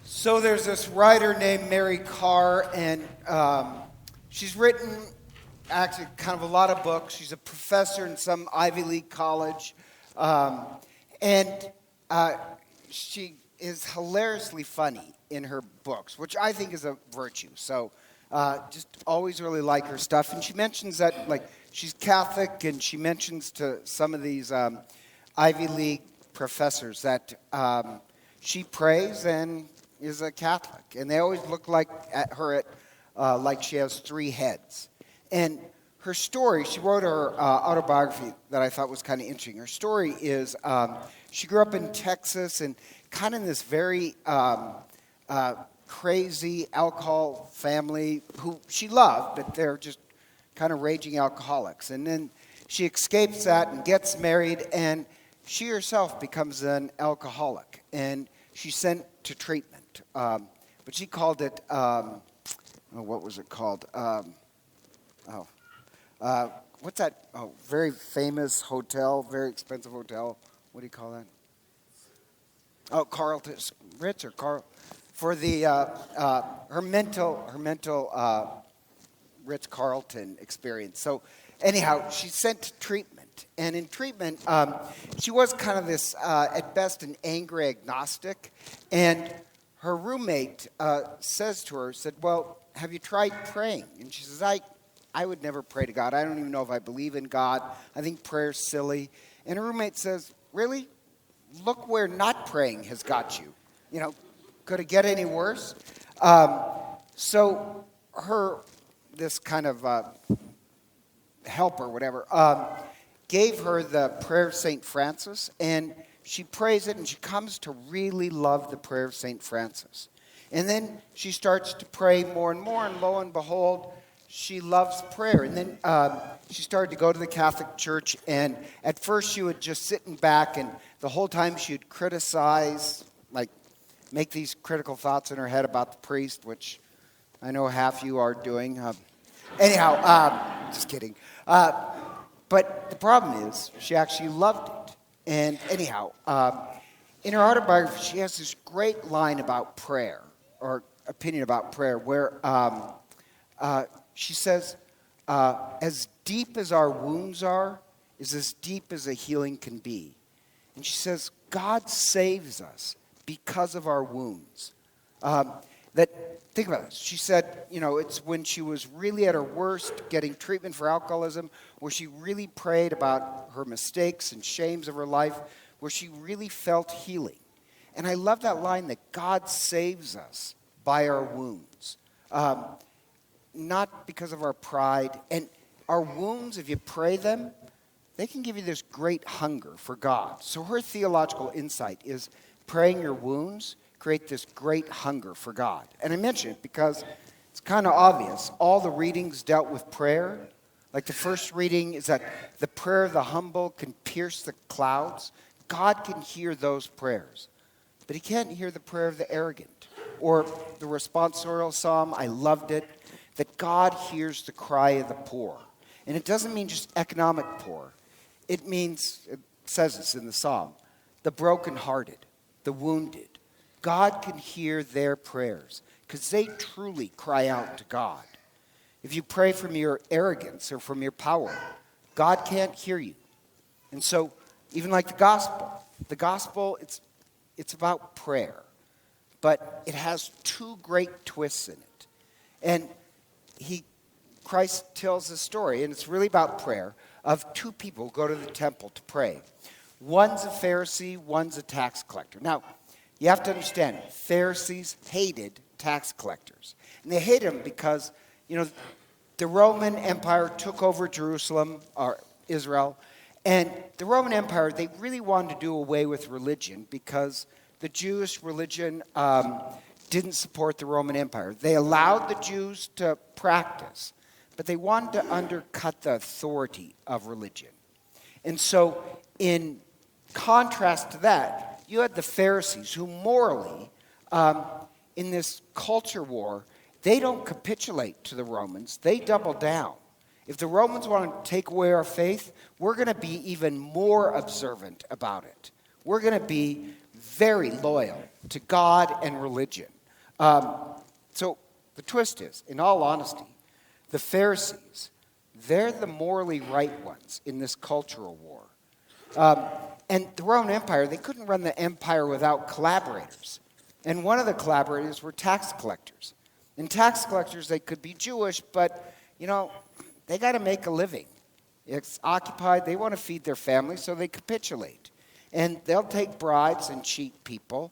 So there's this writer named Mary Carr, and she's written actually kind of a lot of books. She's a professor in some Ivy League college, and she is hilariously funny in her books, which I think is a virtue. So just always really like her stuff. And she mentions that, like, she's Catholic, and she mentions to some of these Ivy League professors that she prays and is a Catholic, and they always look like at her like she has three heads. And her story, she wrote her autobiography that I thought was kind of interesting. Her story is she grew up in Texas and kind of in this very crazy alcohol family who she loved, but they're just kind of raging alcoholics. And then she escapes that and gets married, and she herself becomes an alcoholic, and she's sent to treatment. But she called it, what was it called? What's that? Oh, very famous hotel, very expensive hotel. What do you call that? Oh, Carlton, Ritz or Carl, for the her mental Ritz Carlton experience. So anyhow, she's sent to treatment, and in treatment, she was kind of this at best an angry agnostic, and her roommate said, well, have you tried praying? And she says, I would never pray to God. I don't even know if I believe in God. I think prayer's silly. And her roommate says, really? Look where not praying has got you. You know, could it get any worse? So this kind of helper, whatever, gave her the prayer of St. Francis, and she prays it, and she comes to really love the prayer of St. Francis. And then she starts to pray more and more, and lo and behold, she loves prayer. And then she started to go to the Catholic Church, and at first she would just sit in back, and the whole time she would criticize, like make these critical thoughts in her head about the priest, which I know half you are doing. Just kidding. But the problem is she actually loved it. And anyhow, in her autobiography, she has this great line about prayer, or opinion about prayer, where she says, as deep as our wounds are, is as deep as a healing can be. And she says, God saves us because of our wounds. Think about this. She said, it's when she was really at her worst, getting treatment for alcoholism, where she really prayed about her mistakes and shames of her life, where she really felt healing. And I love that line that God saves us by our wounds, not because of our pride. And our wounds, if you pray them, they can give you this great hunger for God. So her theological insight is praying your wounds create this great hunger for God. And I mention it because it's kind of obvious. All the readings dealt with prayer. Like the first reading is that the prayer of the humble can pierce the clouds. God can hear those prayers. But he can't hear the prayer of the arrogant. Or the responsorial psalm, I loved it, that God hears the cry of the poor. And it doesn't mean just economic poor. It means, it says this in the psalm, the brokenhearted, the wounded. God can hear their prayers because they truly cry out to God. If you pray from your arrogance or from your power, God can't hear you. And so, even like the gospel, it's about prayer, but it has two great twists in it. And Christ tells a story, and it's really about prayer, of two people who go to the temple to pray. One's a Pharisee, one's a tax collector. Now, you have to understand, Pharisees hated tax collectors. And they hated them because, the Roman Empire took over Jerusalem, or Israel. And the Roman Empire, they really wanted to do away with religion because the Jewish religion didn't support the Roman Empire. They allowed the Jews to practice, but they wanted to undercut the authority of religion. And so, in contrast to that, you had the Pharisees who morally, in this culture war, they don't capitulate to the Romans. They double down. If the Romans want to take away our faith, we're going to be even more observant about it. We're going to be very loyal to God and religion. So the twist is, in all honesty, the Pharisees, they're the morally right ones in this cultural war. And the Roman Empire, they couldn't run the empire without collaborators. And one of the collaborators were tax collectors. And tax collectors, they could be Jewish, but, they got to make a living. It's occupied, they want to feed their family, so they capitulate. And they'll take bribes and cheat people.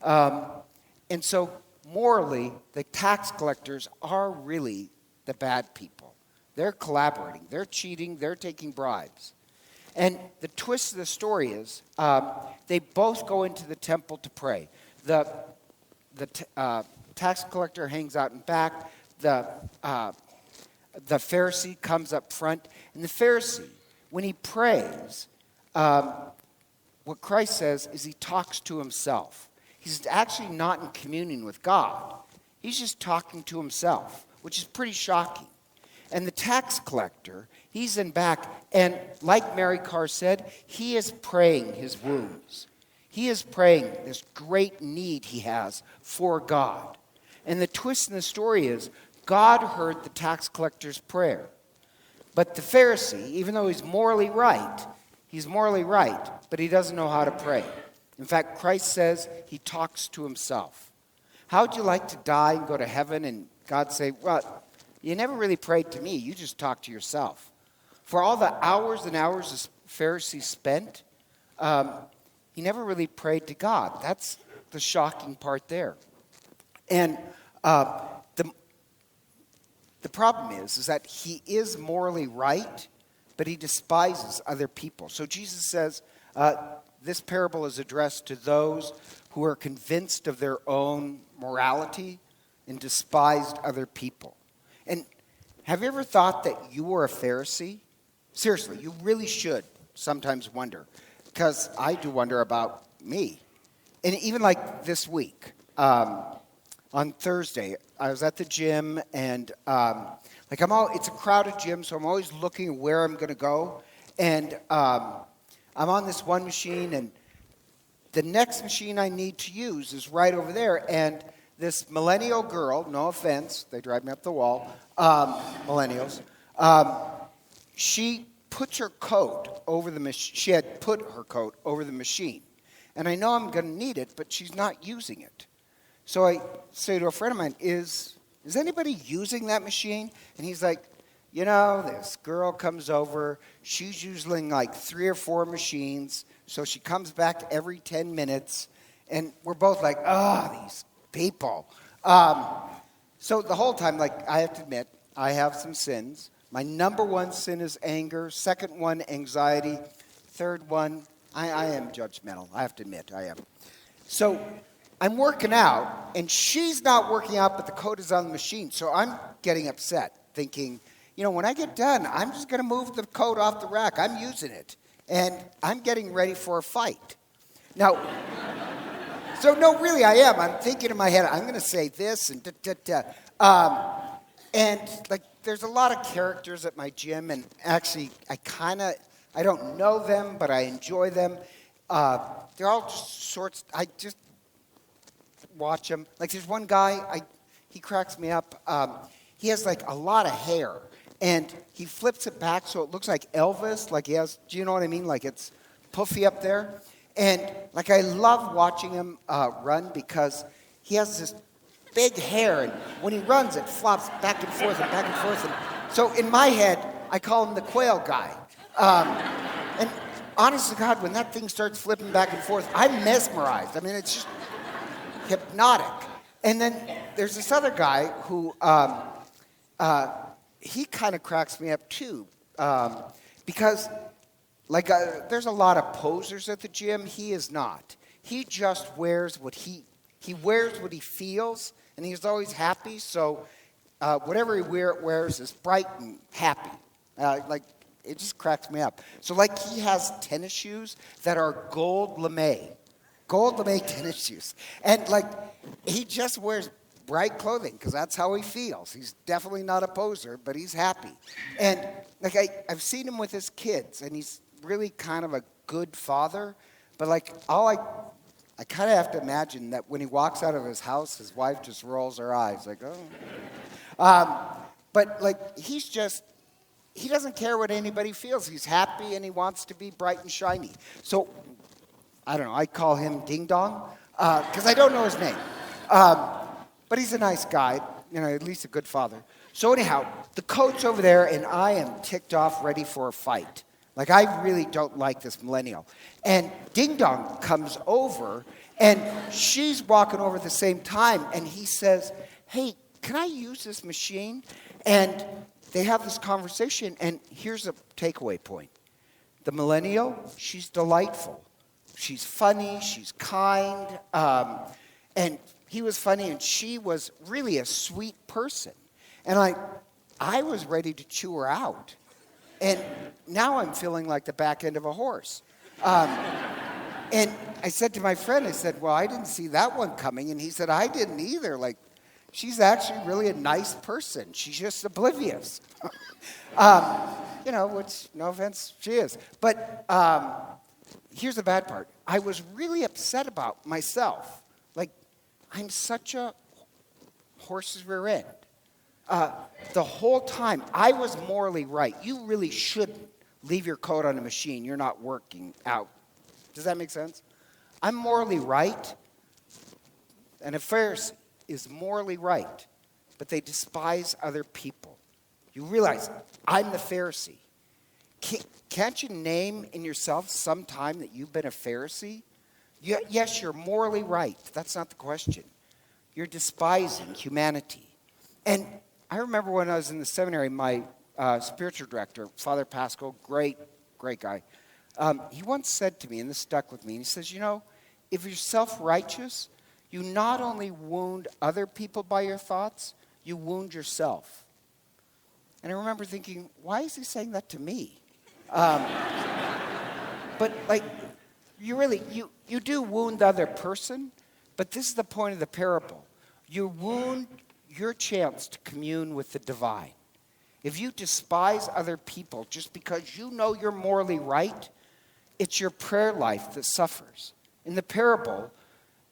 And so morally, the tax collectors are really the bad people. They're collaborating, they're cheating, they're taking bribes. And the twist of the story is they both go into the temple to pray. The tax collector hangs out in back. The Pharisee comes up front. And the Pharisee, when he prays, what Christ says is he talks to himself. He's actually not in communion with God. He's just talking to himself, which is pretty shocking. And the tax collector, he's in back, and like Mary Carr said, he is praying his wounds. He is praying this great need he has for God. And the twist in the story is, God heard the tax collector's prayer. But the Pharisee, even though he's morally right, but he doesn't know how to pray. In fact, Christ says he talks to himself. How would you like to die and go to heaven and God say, well, you never really prayed to me, you just talked to yourself. For all the hours and hours the Pharisee spent, he never really prayed to God. That's the shocking part there. And the problem is that he is morally right, but he despises other people. So Jesus says this parable is addressed to those who are convinced of their own morality and despised other people. And have you ever thought that you were a Pharisee? Seriously, you really should sometimes wonder, because I do wonder about me. And even like this week, on Thursday, I was at the gym, and it's a crowded gym, so I'm always looking where I'm going to go. And I'm on this one machine, and the next machine I need to use is right over there. And this millennial girl, no offense, they drive me up the wall, millennials, she puts her coat over the machine. She had put her coat over the machine. And I know I'm going to need it, but she's not using it. So I say to a friend of mine, is anybody using that machine? And he's like, this girl comes over. She's using like 3 or 4 machines. So she comes back every 10 minutes. And we're both like, these people. So the whole time, I have to admit, I have some sins. My number one sin is anger. Second one, anxiety. Third one, I am judgmental. I have to admit, I am. So I'm working out, and she's not working out, but the coat is on the machine. So I'm getting upset, thinking, when I get done, I'm just going to move the coat off the rack. I'm using it, and I'm getting ready for a fight. Now, so no, really, I am. I'm thinking in my head, I'm going to say this and and there's a lot of characters at my gym, and actually, I don't know them, but I enjoy them. They're all just sorts. I just watch them. There's one guy, he cracks me up. He has a lot of hair, and he flips it back so it looks like Elvis. He has, do you know what I mean? It's puffy up there. And I love watching him run because he has this big hair, and when he runs, it flops back and forth and back and forth. And so in my head, I call him the quail guy. And honest to God, when that thing starts flipping back and forth, I'm mesmerized. I mean, it's just hypnotic. And then there's this other guy who, he kind of cracks me up too, because there's a lot of posers at the gym. He is not. He just wears what he wears what he feels, and he's always happy. So whatever he wears is bright and happy. It just cracks me up. So he has tennis shoes that are gold lame tennis shoes. And he just wears bright clothing because that's how he feels. He's definitely not a poser, but he's happy. And I've seen him with his kids, and he's really kind of a good father. But I kind of have to imagine that when he walks out of his house, his wife just rolls her eyes like, oh. But like, he doesn't care what anybody feels. He's happy and he wants to be bright and shiny. So, I don't know, I call him Ding Dong because I don't know his name. But he's a nice guy, at least a good father. So anyhow, the coat's over there and I am ticked off, ready for a fight. Like, I really don't like this millennial. And Ding Dong comes over, and she's walking over at the same time, and he says, hey, can I use this machine? And they have this conversation, and here's a takeaway point. The millennial, she's delightful. She's funny, she's kind, and he was funny, and she was really a sweet person. And I was ready to chew her out. And now I'm feeling like the back end of a horse. And I said to my friend, well, I didn't see that one coming. And he said, I didn't either. Like, she's actually really a nice person. She's just oblivious. Which, no offense, she is. But here's the bad part. I was really upset about myself. Like, I'm such a horse's rear end. The whole time, I was morally right. You really shouldn't leave your coat on a machine. You're not working out. Does that make sense? I'm morally right, and a Pharisee is morally right, but they despise other people. You realize, I'm the Pharisee. Can't you name in yourself some time that you've been a Pharisee? Yes, you're morally right. That's not the question. You're despising humanity. And I remember when I was in the seminary, my spiritual director, Father Pascal, great guy, he once said to me, and this stuck with me, and he says, if you're self-righteous, you not only wound other people by your thoughts, you wound yourself. And I remember thinking, why is he saying that to me? But like, you do wound the other person, but this is the point of the parable. You wound your chance to commune with the divine. If you despise other people just because you know you're morally right, it's your prayer life that suffers. In the parable,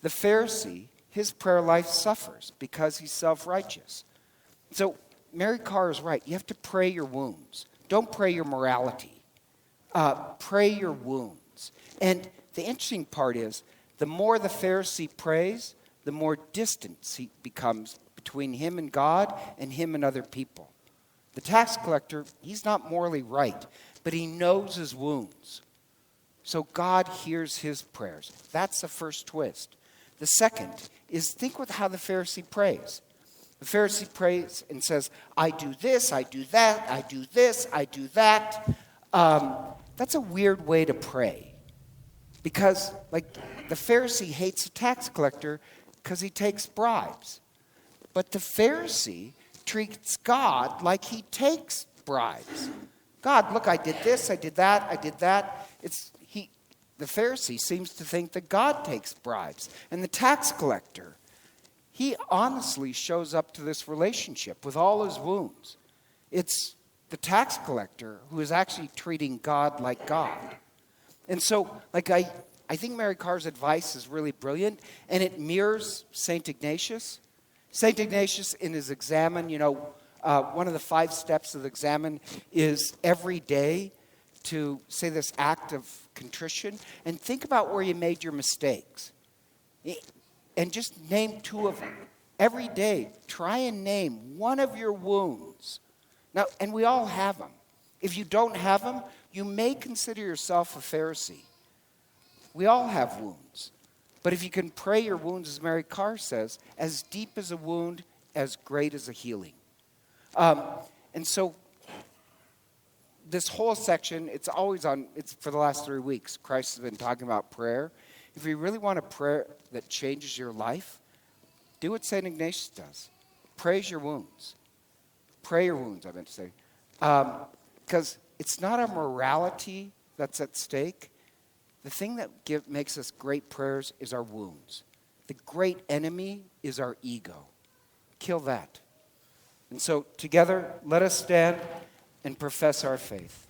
the Pharisee, his prayer life suffers because he's self-righteous. So Mary Carr is right. You have to pray your wounds. Don't pray your morality. Pray your wounds. And the interesting part is, the more the Pharisee prays, the more distance he becomes between him and God and him and other people. The tax collector, he's not morally right, but he knows his wounds. So God hears his prayers. That's the first twist. The second is, think with how the Pharisee prays. The Pharisee prays and says, I do this, I do that, I do this, I do that. That's a weird way to pray. Because, like, the Pharisee hates the tax collector because he takes bribes. But the Pharisee treats God like he takes bribes. God, look, I did this, I did that, I did that. The Pharisee seems to think that God takes bribes. And the tax collector, he honestly shows up to this relationship with all his wounds. It's the tax collector who is actually treating God like God. And so, like, I think Mary Carr's advice is really brilliant, and it mirrors St. Ignatius. St. Ignatius in his examen, one of the 5 steps of the examen is every day to say this act of contrition and think about where you made your mistakes. And just name 2 of them. Every day, try and name one of your wounds. Now, and we all have them. If you don't have them, you may consider yourself a Pharisee. We all have wounds. But if you can pray your wounds, as Mary Carr says, as deep as a wound, as great as a healing. And so this whole section, it's for the last 3 weeks. Christ has been talking about prayer. If you really want a prayer that changes your life, do what St. Ignatius does. Praise your wounds. Pray your wounds, I meant to say. Because it's not our morality that's at stake. The thing that makes us great prayers is our wounds. The great enemy is our ego. Kill that. And so together, let us stand and profess our faith.